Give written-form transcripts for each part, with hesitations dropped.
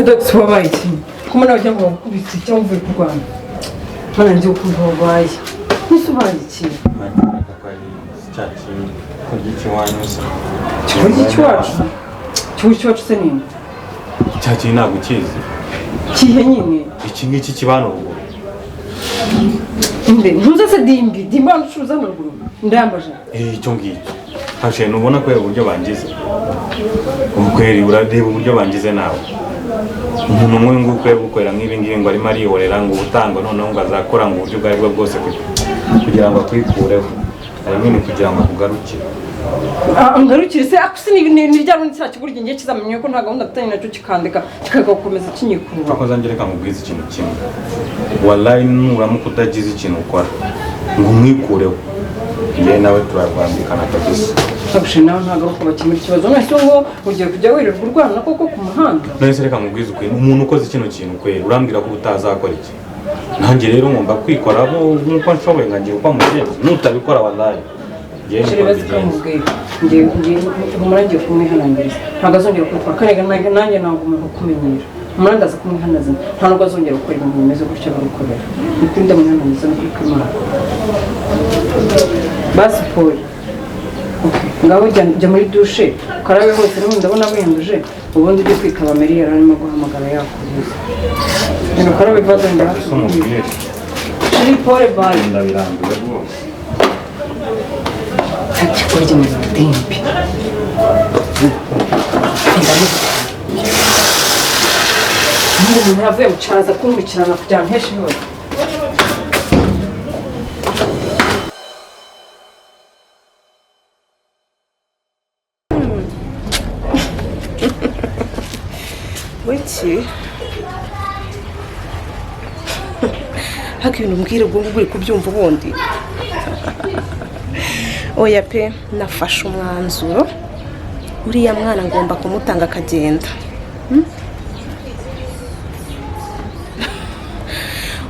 Dody wabaye iki kuma nawe cyangwa bakubitse cyangwa uvuye ku Rwanda mana nzi ukuntu wabaye nisubaye iki Chiwacu se nini? Icyayi ntabwo ukizi. Kihe nyine? Iki ngiki kibano ubu. Inde, ntuze se dimbi banucuruza mu ruguru. Ndambaje. Icyo ngiki. Hashe nubona ko uburyo bangize. Umukweri uradeba uburyo bangize nawe. Umuntu umwe nguko gukorera nk'ibi ngibi ngo arimo arihorera ngo ubutangwa noneho ngo azakora ngo uburyo bwari bwo bwose kugira ngo akwikureho. Arimo kugira ngo akugarukire. Ngarukire se akusi ni ryabo n'icyaha kiburyo ngiye kizamenye ko nta gahunda atanye nacyo kikandika kikagakomeza kinyikurura. Akoza ngereka mubwiza ikintu kimwe. Wallahi nuramuka utagize ikintu ukora ngo mwikureho. Ngiye nawe turarwambikana kabisa. Abushe nawe ntagaruka bakimura ikibazo nese ngo ugiye kujya wirirwa urwana koko ku muhanda. Nese reka mubwiza ukuri umuntu ukoze kino kintu kwera urambwira ko utazakora iki. Nanjye rero ngomba kwikoramo nkuko nshoboye ngangiye uko mugenzi nutabikora wallahi. Shiribazi kamubwiye ngiye umurangiye kumwihanangiriza ntabwo azongera kwitwa karega nanjye ntabwo umuntu kumenyera umurandaza kumwihanaza nta nubwo azongera gukora ibintu bimeze gutyo babikorera nukuri ndamwihanangiriza no kuri Imana basi Paul ngaho jya muri dushe ukarabe hose n'ubundi ndabona wiyanduje ubundi ujye kwikaba Mary yararimo guhamagara yakubuza rero ukarabe bazongera Shiri Paul bye ndabirambiwe rwose ati kurya mu tempi umuntu yavuye mucaraza kumwikirana kugira ngo heshe hose wiki haka ibintu mbwira ubwo ngubwo uri kubyumva ubundi oya pe nafashe umwanzuro uriya mwana ngomba kumutanga akagenda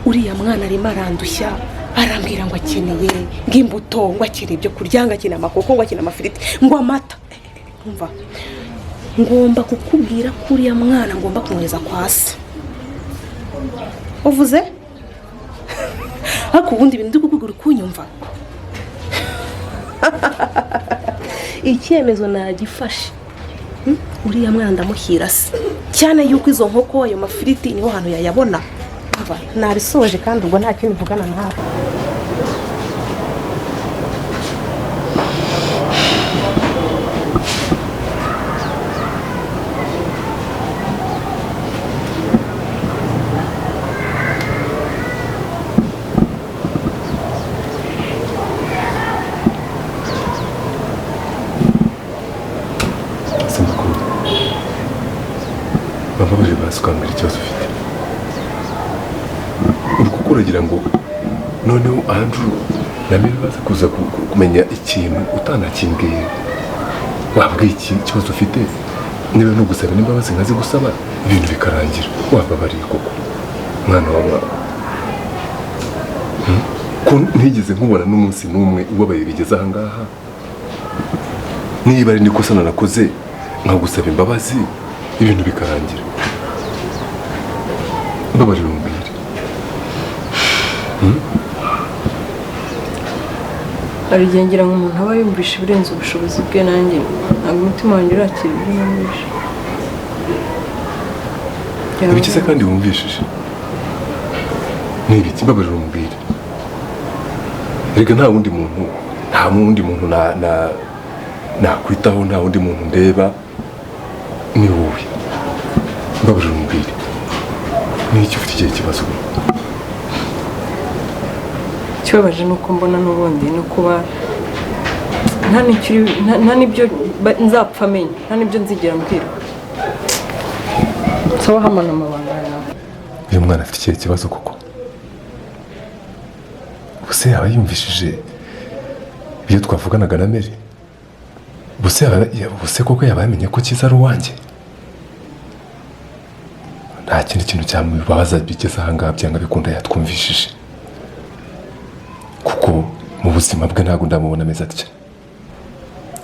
uriya mwana arimo arandushya arambwira ngo akeneye ng'imbuto ngo akeneye ibyo kurya ngo akeneye amakoko ngo akeneye amafiriti ngo amata umva ngomba kukubwira ko uriya mwana ngomba kumwohereza kwa se uvuze ariko ubundi ibintu ndi kukubwira ukunyumva icyemezo nagifashe uriya mwana ndamuhira se cyane yuko izo nkoko ayo mafiriti niho hantu yayabona nabisoje kandi ubwo nta kintu mvugana nawe babaje basukambira ikibazo ufite uri kukugira ngo noneho Andrew namwe baza kuza kumenya ikintu utanakimbwiye wabwiye iki kibazo ufite niba no gusaba n'imbabazi nkazi gusaba ibintu bikarangira wababariye koko mwana wawe ko ntigeze nkubona n'umunsi n'umwe ubabaye bigeze aha ngaha niba ari nikosa nanakoze nkagusaba imbabazi ibintu bikarangira babaje umbwire arigengera nk'umuntu aba yumvisha ibirenze ubushobozi bwe nanjye ntabwo umutima wanjye urakira ibyo numvisha ibikize kandi wumvishije n'ibiki babaje umbwire rega nta wundi muntu nakwitaho nta wundi muntu ndeba ni wowe babaje umbwire n'icyo ufite igihe kibazo ikibabaje nuko mbona n'ubundi no kuba nta n'ibyo nzapfa amenya nta n'ibyo nzigera mbwirwa nsaba hamana amabanga yawe uyu mwana afite ikihe kibazo koko ubuse yaba yumvishije ibyo twavuganaga na Mary ubuse koko yaba yamenye ko cyiza ari uwanjye nta kindi kintu cyamubabaza bigeze ahangaha byanga bikunda yatwumvishije kuko mu buzima bwe ntabwo ndamubona ameze atya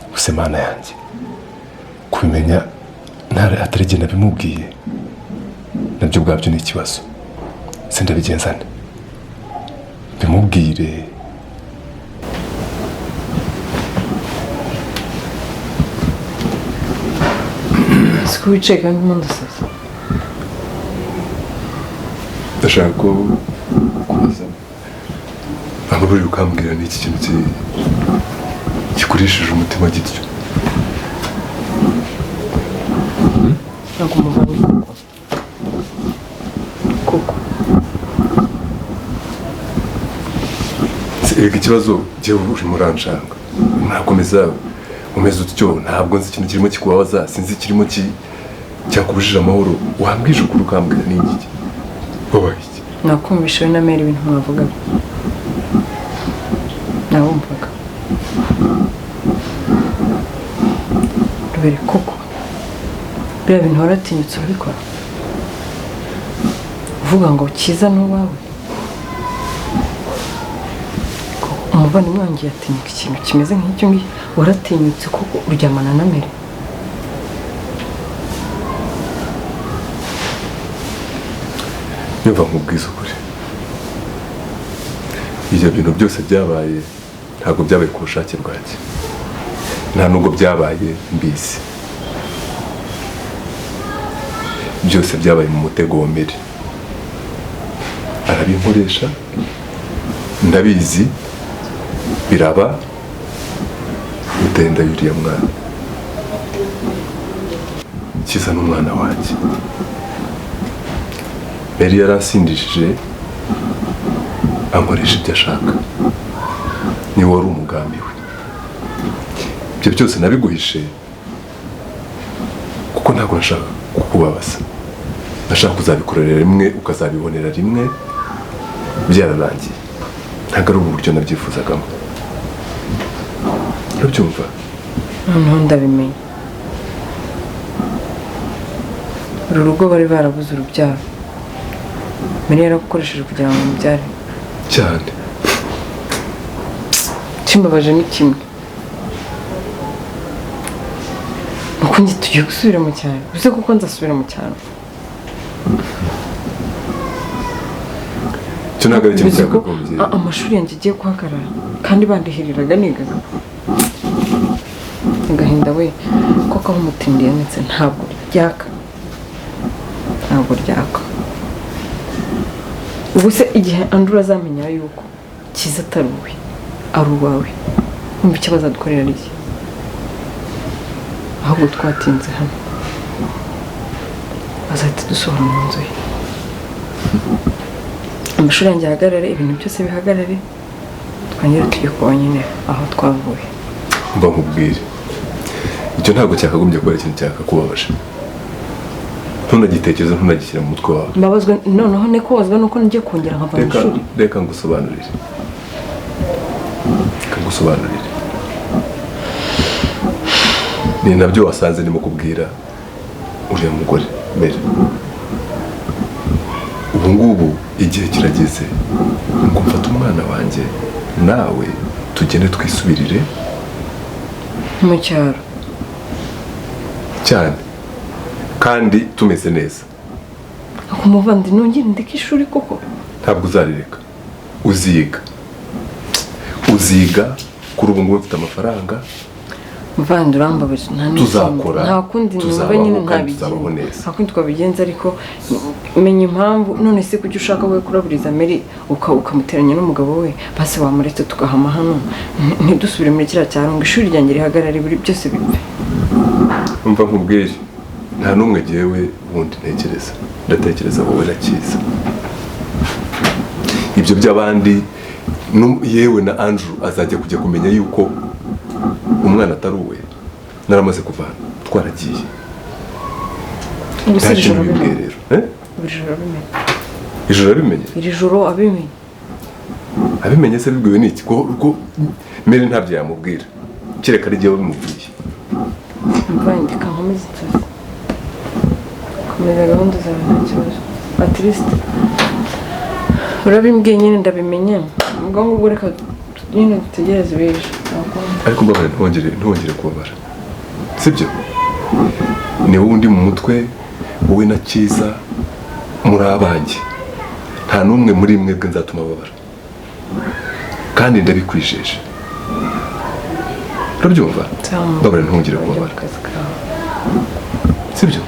ubuse mana yanjye kubimenya Ntare atari jye nabimubwiye nabyo ubwabyo ni ikibazo. Sindabigenzane bimubwire. siko wicaye kandi ndasasa. Ndashaka ko kubaza ababuri ukambwira n'iki kintu gikurishije umutima gityo. Ntabwo umuvana koko. Ega ikibazo jyewe uri muranshanga. Murakomeza umeze utyo, ntabwo nzi ikintu kirimo kikubabaza, sinzi ikirimo cyakubujije amahoro. Wambwije ukuri ukambwira n'iki? Wabaye iki? Nakumvishe na Mary ibintu mwavugaga. Nawumvaga. Rubere koko. Biriya bintu waratinyutse urabikora. Uvuga ngo kiza n'uwawe. Umuvandimwe wanjye yatinyuka ikintu kimeze nk'icyo ngicyo. Waratinyutse koko uryamana na Mary. Nyumva nkubwiza ukuri. Ibyo bintu byose byabaye ntabwo byabaye ku bushake bwanjye, nta nubwo byabaye mbizi. Byose byabaye mu mutego wa Mary. Arabinkoresha, ndabizi, biraba utenda yuriya mwana. Kiza n'umwana wanjye. Mary yarasindishije ankoresha ibyo ashaka. Ni wari umugambi we. Ibyo byose nabiguhishe kuko ntabwo nashaka kukubabaza. Nashaka kuzabikorera rimwe ukazabibonera rimwe byararangiye. Ntabwo ari uburyo nabyifuzagamo. Urabyumva? Noneho ndabimenye. Uru rugo bari barabuze urubyaro. Mary yaragukoresheje kugira ngo mubyare. Cyane. Kimbabaje ni kimwe. Nuko njye tugiye gusubira mu cyaro. Uze kuko nzasubira mu cyaro. Cyo ntabwo ari ikintu cyakagombye. Amashuri yanjye agiye guhagarara kandi bandihiriraga nigaga. Agahinda we koko aho umutindiye ndetse ntabwo ryaka. Ntabwo ryaka. Ubu se igihe Andrew azamenya yuko kiza atari uwe, ari uwawe, umva icyo bazadukorera ari iki? Ahubwo twatinze hano bazahita dusohora mu nzu ye. Amashuri yanjye ahagarare, ibintu byose bihagarare, twongere tujye kuba nyine aho twavuye. Mba nkubwire, icyo ntabwo cyakagombye kuba ikintu cyakakubabaje. Ntunagitekereza, ntunagishyira mu mutwe wawe. Mbabazwa noneho ne kubazwa nuko ngiye kongera nkava mu ishuri. Reka ngusobanurire. Ni nabyo wasanze ndimo kubwira uriya mugore Mary. Ubu ngubu igihe kirageze ngo mfate umwana wanjye nawe tugende twisubirire mu cyaro. Cyane. Kandi tumeze neza. Ako muvandi nongere ndeke ishuri koko. Ntabwo uzarireka. Uziga kuri ubu ngubu mfite amafaranga. Muvandi urambabaje tuzakora. Nta kundi numva nyine ntabigenza. Nta kundi twabigenza ariko menya impamvu none se kuki ushaka we kuraburiza Mary ukamuteranya n'umugabo we base wamuretse tugahama hano ntidusubire muri kiriya cyaro ngo ishuri ryanjye rihagarare buri byose bipfe. Umva nkubwire, nta n'umwe jyewe wundi ntekereza. Ndatekereza wowe na Kiza. Ibyo by'abandi yewe na Andrew azajya kujya kumenya yuko umwana atari uwe. Naramaze kuva twaragiye. Ijoro abimenye. Iri joro abimenye. Abimenye se bibwiwe n'iki? Ko Mary ntabyo yamubwira. Kereka ari jyewe bimubwiye. Mvandi kankomeze inzozi. Komeza gahunda zawe nta kibazo. At least urabimbwiye nyine ndabimenye. Ubwo ngubwo reka nyine tutegereze beje. Ariko mbabare ntwongere kubabara. Sibyo? Ni wowe undi mu mutwe, wowe na Kiza, muri abanjye nta n'umwe muri mwebwe nzatuma babara kandi ndabikwijeje urabyumva babara ntungire kubabara sibyo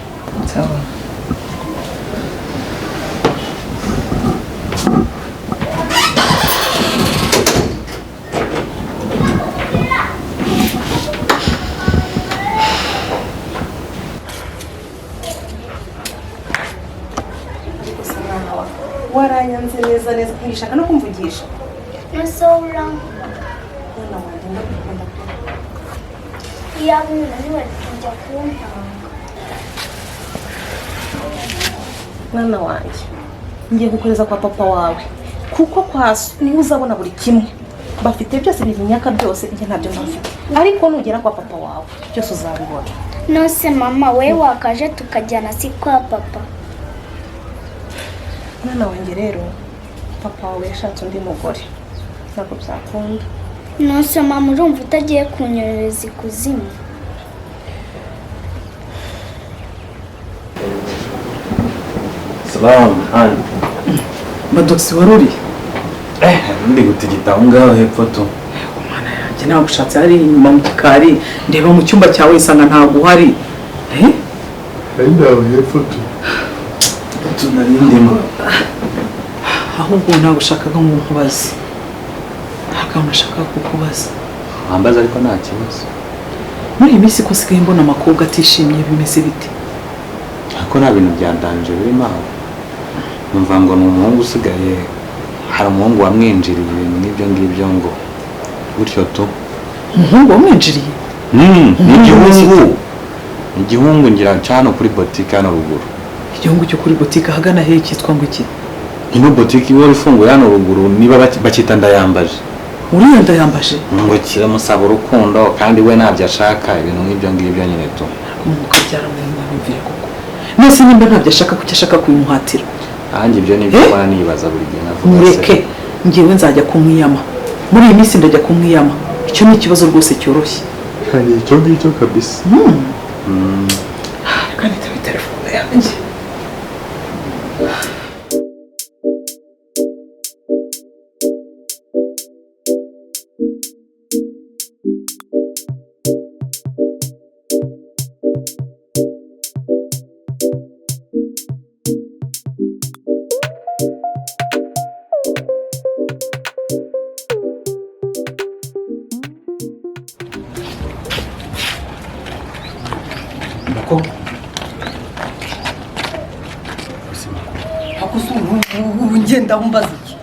waranyanze neza neza nkishaka no kumvugisha nasoura yabona niwe tujya kuntanga mwana wanjye ngiye gukoreza kwa papa wawe kuko kwa so niwe uzabona buri kimwe bafite byose binyaka byose njye ntabyo ntafite ariko nugera kwa papa wawe byose uzabibona nose mama we wakaje tukajyana si kwa papa mwana wanjye rero papa wawe yashatse undi mugore ntabwo byakunda nose mama urumva utagiye kunyorereza ikuzimu Salamu hano Badoksi waruri ndi gutigita aho ngaho hepfo tu umwana yanjye ntabwo ushatse hari inyuma mu gikari ndeba mu cyumba cyawe isanga ntabwo uhari ari ndaho hepfo tunari ndimo ahubwo ntabwo ushakaga ngo nkubaze ntabwo nashakaga kukubaza wambaza ariko nta kibazo muri iyi minsi ko sigaye mbona amakobwa atishimye bimeze bite ariko nta bintu byandanje birimo aho numva ngo ni umuhungu usigaye hari umuhungu wamwinjiriye ibintu n'ibyo ngibyo ngo gutyo tu umuhungu wamwinjiriye ni igihungu ngira hano kuri botike hano ruguru igihungu cyo kuri botike ahagana hehe cyitwa ngo iki ino botike iba ifunguye hano ruguru niba bakita ndayambaje uriya ndayambaje ngo kiramusaba urukundo kandi we ntabyo ashaka ibintu nk'ibyo ngibyo nyine tu umwuka byaramwemwamvire koko nese nimba ntabyo ashaka kuki ashaka kubimuhatira ahanje ibyo nibyo bana nibaza buri gihe navuga mureke ngewe nzajya kumwiyama muri iyi minsi ndajya kumwiyama icyo ni ikibazo rwose cyoroshye hari icyo ngicyo kabisa kandi tabi telefone yanjye ngenda umbaza iki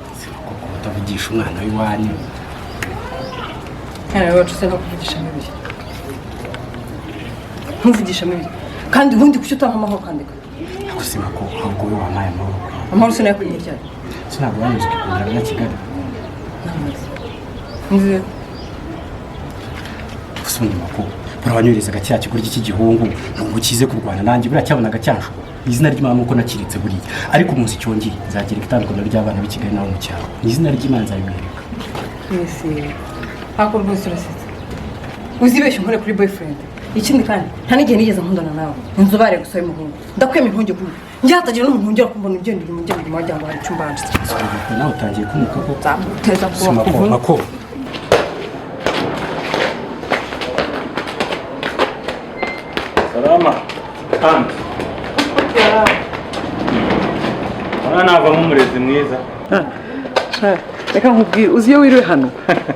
utavugisha umwana w'iwanyu wacu se no kuvugisha mibiri ntuvugisha mibiri kandi ubundi kuki utampa amahoro kandika gusima ko ahubwo we wampaye amahoro amahoro sinayakwiye cyane sinabwo wanyuze kugura na Kigali nzi gusumye makuru baranyurizaga cya kiguryi cy'igihungu ngo kize kurwana nanjye buriya cyabonaga cyansho izina ry'Imana uko nakiritse buriya ariko umunsi cyongeye nzagira itandukano ry'abana b'i Kigali naho mu cyaro izina ry'Imana nzabibereka ese hako rwose urasetse uzibeshye nkore kuri boyfriend ikindi kandi nta n'igihe nigeze nkundana nawe inzobare gusa y'umuhungu ndakwema inkonge kuri njye hatagira n'umuntu wongera kumbona ibyendera umujya mu majya ngo hari icyumba hanze nawe utangiye kumuka ko teza kuba makuru salama kandi navamo umurezi mwiza reka nkubwire uzi iyo wiriwe hano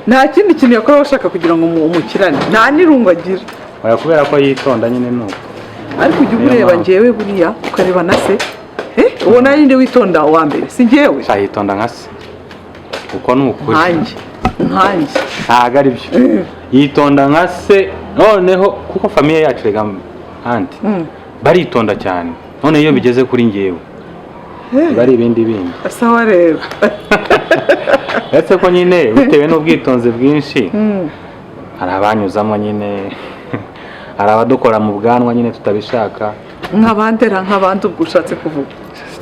nta kindi kintu yakora bashaka kugira ngo umukirane nta n'irungu agira oya kubera ko yitonda nyine nuko ariko ujya ureba njyewe buriya ukareba na se ubona ninde witonda wa mbere si njyewe yitonda nka se kuko ni ukuri nkanjye ntabwo ari byo yitonda nka se noneho kuko famiye yacu rega handi baritonda cyane none iyo bigeze kuri njyewe bari ibindi bindi sawa rero uretse ko nyine bitewe n'ubwitonzi bwinshi hari abanyuzamo nyine hari abadukora mu bwanwa nyine tutabishaka nk'abandera nk'abandi ubwo ushatse kuvuga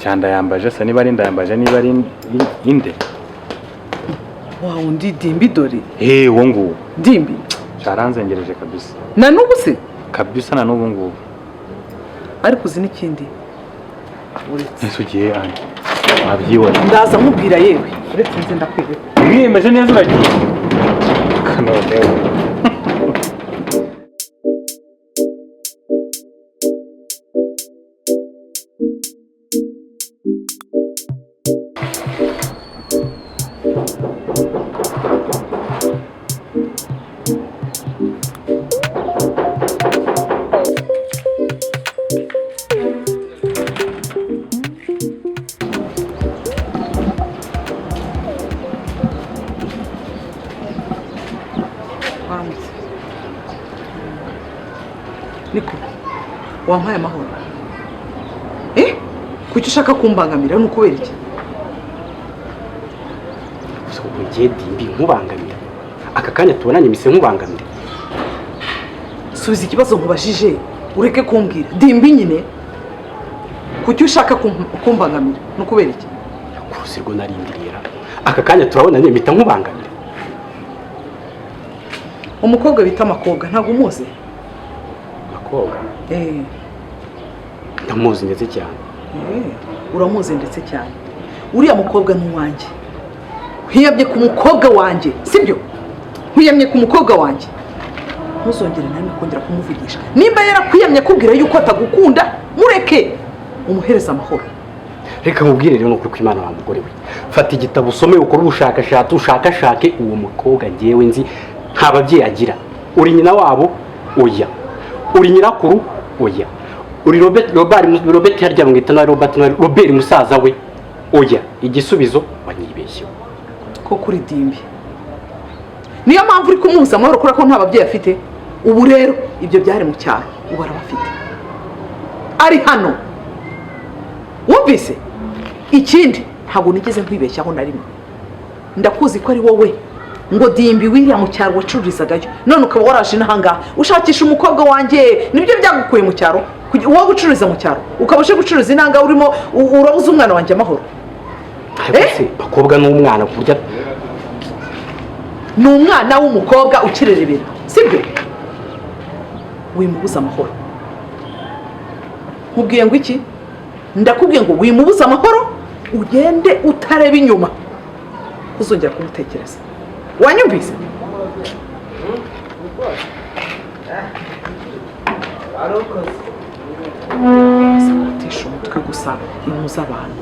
cyanda yambaje se niba ari ndayambaje niba ari inde wa undi dimbi dore uwo nguwo dimbi cyaranzengereje kabisa na n'ubu se kabisa na n'ubu ngubu ariko uzi n'ikindi ese ugiye hano wabyibona ndaza mubwira yewe uretse nze ndakwibera wiyemeje neza uragiye kanoneho niko wampaye amahoro kuki ushaka kumbangamira ni ukubera iki ugiye dimbi nkubangamira aka kanya tubonanye mise nkubangamira subiza ikibazo nkubajije ureke kumbwira dimbi nyine kuki ushaka kumbangamira ni ukubera iki kurusi rwo narindirira aka kanya turabonanye mpita nkubangamira umukobwa bita Makobwa ntabwo umuzi Makobwa ndamuzi ndetse cyane uramuzi ndetse cyane uriya mukobwa ni uwanjye nkiyamye ku mukobwa wanjye sibyo nkiyamye ku mukobwa wanjye ntuzongere nawe kongera kumuvugisha nimba yarakwiyamye akubwira yuko atagukunda mureke umuhereza amahoro reka mubwire rero nuko Imana wa mugore we fata igitabo usome ukora ubushakashatsi ushakashake uwo mukobwa ngewe nzi nta babyeyi agira uri nyina wabo oya uri nyirakuru oya uri Robert harya mwita na Robert musaza we oya igisubizo wanyibeshyeho ko kuri dimbi niyo mpamvu uri kumubuza amahoro kubera ko nta babyeyi afite ubu rero ibyo byari mu cyaro ubu arabafite ari hano wumvise ikindi ntabwo nigeze nkwibeshyaho na rimwe ndakuzi ko ari wowe ngo dimbi wiriya mu cyaro wacururizagayo none ukaba waraje n'ahangaha ushakisha umukobwa wanjye nibyo byagukuye mu cyaro wowe ucururiza mu cyaro ukaba uje gucuruza inanga urimo urabuza umwana wanjye amahoro bakobwa n'umwana kurya ni umwana w'umukobwa ukirerebera sibyo wimubuza amahoro nkubwiye ngo iki ndakubwiye ngo wimubuza amahoro ugende utareba inyuma uzongera kumutekereza wanyumvise utisha umutwe gusa impu z'abantu